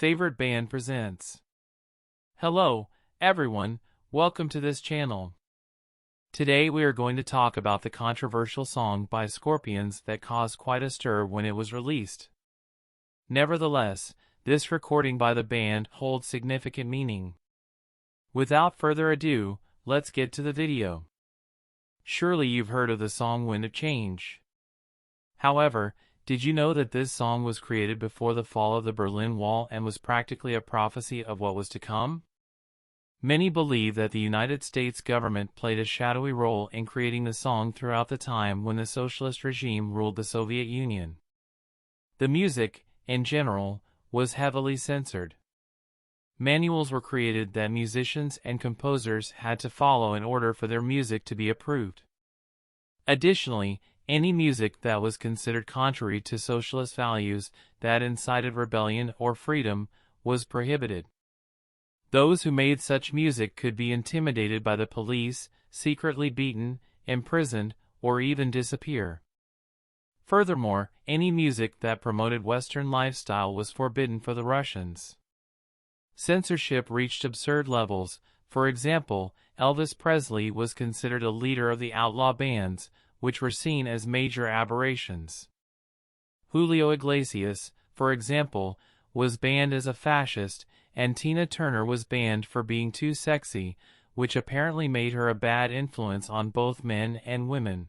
Favorite Band presents. Hello, everyone, welcome to this channel. Today we are going to talk about the controversial song by Scorpions that caused quite a stir when it was released. Nevertheless, this recording by the band holds significant meaning. Without further ado, let's get to the video. Surely you've heard of the song Wind of Change. However, did you know that this song was created before the fall of the Berlin Wall and was practically a prophecy of what was to come? Many believe that the United States government played a shadowy role in creating the song throughout the time when the socialist regime ruled the Soviet Union. The music, in general, was heavily censored. Manuals were created that musicians and composers had to follow in order for their music to be approved. Additionally, any music that was considered contrary to socialist values that incited rebellion or freedom was prohibited. Those who made such music could be intimidated by the police, secretly beaten, imprisoned, or even disappear. Furthermore, any music that promoted Western lifestyle was forbidden for the Russians. Censorship reached absurd levels. For example, Elvis Presley was considered a leader of the outlaw bands, which were seen as major aberrations. Julio Iglesias, for example, was banned as a fascist, and Tina Turner was banned for being too sexy, which apparently made her a bad influence on both men and women.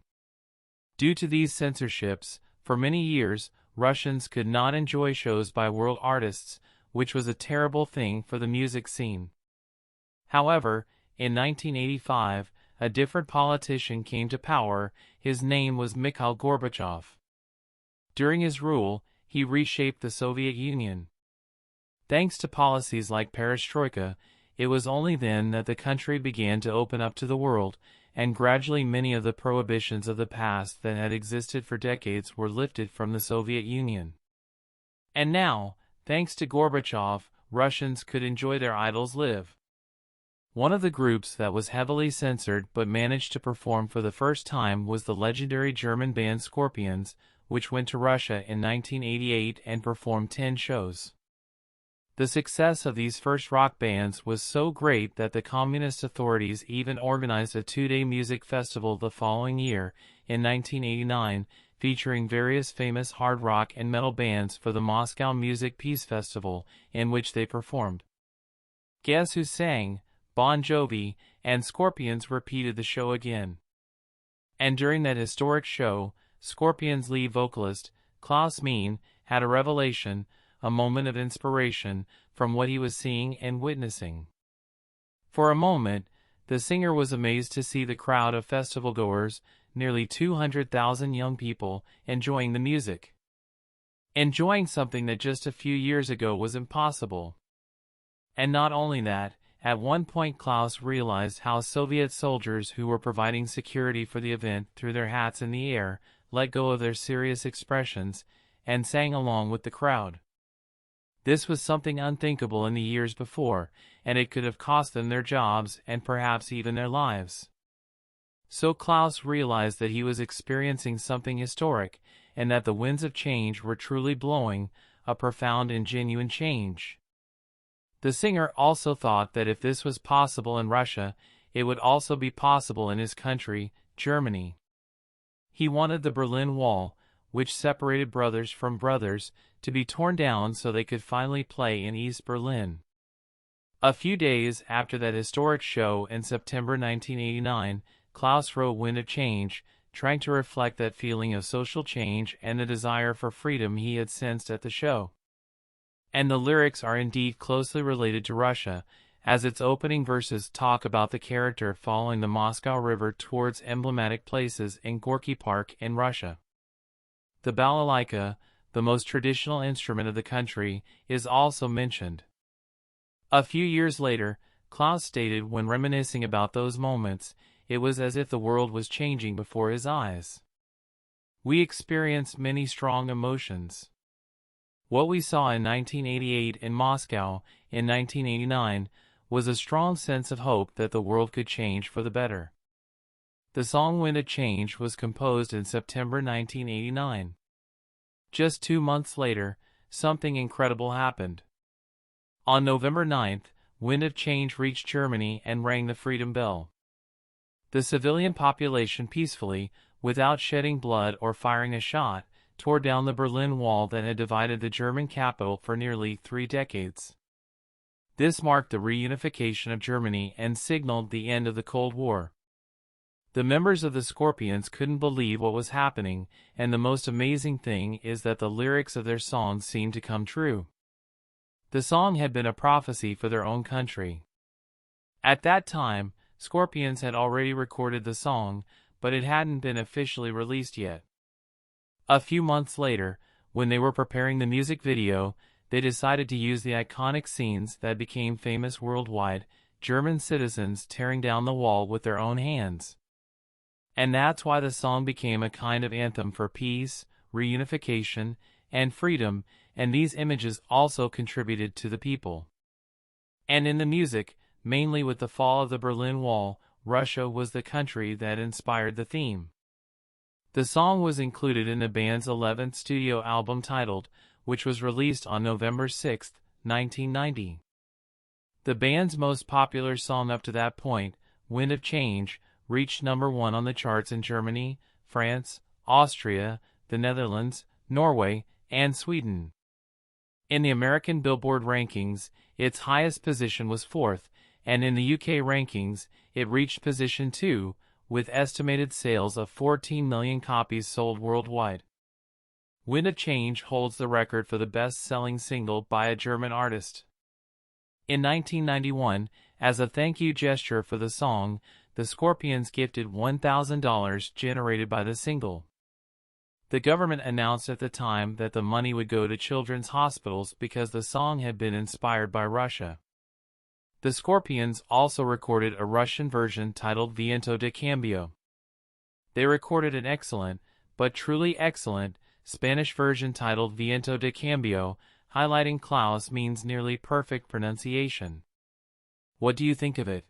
Due to these censorships, for many years, Russians could not enjoy shows by world artists, which was a terrible thing for the music scene. However, in 1985, a different politician came to power. His name was Mikhail Gorbachev. During his rule, he reshaped the Soviet Union. Thanks to policies like perestroika, it was only then that the country began to open up to the world, and gradually many of the prohibitions of the past that had existed for decades were lifted from the Soviet Union. And now, thanks to Gorbachev, Russians could enjoy their idols live. One of the groups that was heavily censored but managed to perform for the first time was the legendary German band Scorpions, which went to Russia in 1988 and performed 10 shows. The success of these first rock bands was so great that the communist authorities even organized a 2-day music festival the following year, in 1989, featuring various famous hard rock and metal bands for the Moscow Music Peace Festival, in which they performed. Guess who sang? Bon Jovi, and Scorpions repeated the show again. And during that historic show, Scorpions' lead vocalist, Klaus Meine, had a revelation, a moment of inspiration, from what he was seeing and witnessing. For a moment, the singer was amazed to see the crowd of festival-goers, nearly 200,000 young people, enjoying the music. Enjoying something that just a few years ago was impossible. And not only that, at one point Klaus realized how Soviet soldiers who were providing security for the event threw their hats in the air, let go of their serious expressions, and sang along with the crowd. This was something unthinkable in the years before, and it could have cost them their jobs and perhaps even their lives. So Klaus realized that he was experiencing something historic, and that the winds of change were truly blowing, a profound and genuine change. The singer also thought that if this was possible in Russia, it would also be possible in his country, Germany. He wanted the Berlin Wall, which separated brothers from brothers, to be torn down so they could finally play in East Berlin. A few days after that historic show in September 1989, Klaus wrote Wind of Change, trying to reflect that feeling of social change and the desire for freedom he had sensed at the show. And the lyrics are indeed closely related to Russia, as its opening verses talk about the character following the Moscow River towards emblematic places in Gorky Park in Russia. The balalaika, the most traditional instrument of the country, is also mentioned. A few years later, Klaus stated when reminiscing about those moments, it was as if the world was changing before his eyes. We experienced many strong emotions. What we saw in 1988 in Moscow, in 1989, was a strong sense of hope that the world could change for the better. The song Wind of Change was composed in September 1989. Just 2 months later, something incredible happened. On November 9th, Wind of Change reached Germany and rang the freedom bell. The civilian population peacefully, without shedding blood or firing a shot, tore down the Berlin Wall that had divided the German capital for nearly 3 decades. This marked the reunification of Germany and signaled the end of the Cold War. The members of the Scorpions couldn't believe what was happening, and the most amazing thing is that the lyrics of their song seemed to come true. The song had been a prophecy for their own country. At that time, Scorpions had already recorded the song, but it hadn't been officially released yet. A few months later, when they were preparing the music video, they decided to use the iconic scenes that became famous worldwide, German citizens tearing down the wall with their own hands. And that's why the song became a kind of anthem for peace, reunification, and freedom, and these images also contributed to the people. And in the music, mainly with the fall of the Berlin Wall, Russia was the country that inspired the theme. The song was included in the band's 11th studio album titled, which was released on November 6, 1990. The band's most popular song up to that point, Wind of Change, reached number 1 on the charts in Germany, France, Austria, the Netherlands, Norway, and Sweden. In the American Billboard rankings, its highest position was 4th, and in the UK rankings, it reached position 2, with estimated sales of 14 million copies sold worldwide. Wind of Change holds the record for the best-selling single by a German artist. In 1991, as a thank-you gesture for the song, the Scorpions gifted $1,000 generated by the single. The government announced at the time that the money would go to children's hospitals because the song had been inspired by Russia. The Scorpions also recorded a Russian version titled Viento de Cambio. They recorded an excellent, but truly excellent, Spanish version titled Viento de Cambio, highlighting Klaus means nearly perfect pronunciation. What do you think of it?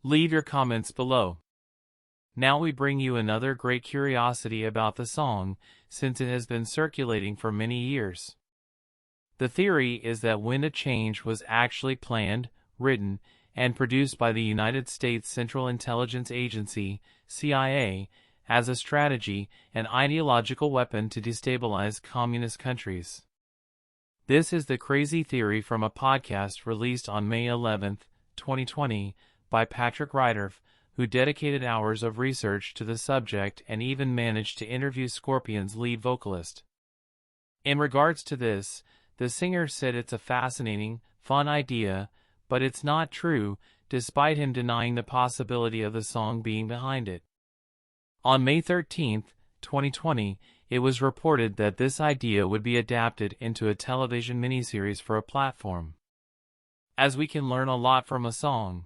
Leave your comments below. Now we bring you another great curiosity about the song, since it has been circulating for many years. The theory is that Wind of Change was actually planned, written, and produced by the United States Central Intelligence Agency, CIA, as a strategy and ideological weapon to destabilize communist countries. This is the crazy theory from a podcast released on May 11, 2020, by Patrick Ryderf, who dedicated hours of research to the subject and even managed to interview Scorpions' lead vocalist. In regards to this, the singer said it's a fascinating, fun idea, but it's not true, despite him denying the possibility of the song being behind it. On May 13, 2020, it was reported that this idea would be adapted into a television miniseries for a platform. As we can learn a lot from a song.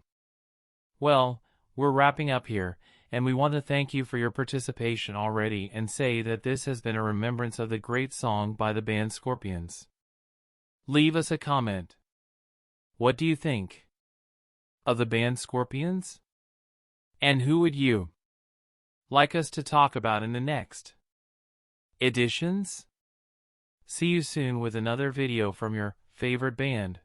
Well, we're wrapping up here, and we want to thank you for your participation already and say that this has been a remembrance of the great song by the band Scorpions. Leave us a comment. What do you think of the band Scorpions? And who would you like us to talk about in the next editions? See you soon with another video from your favorite band.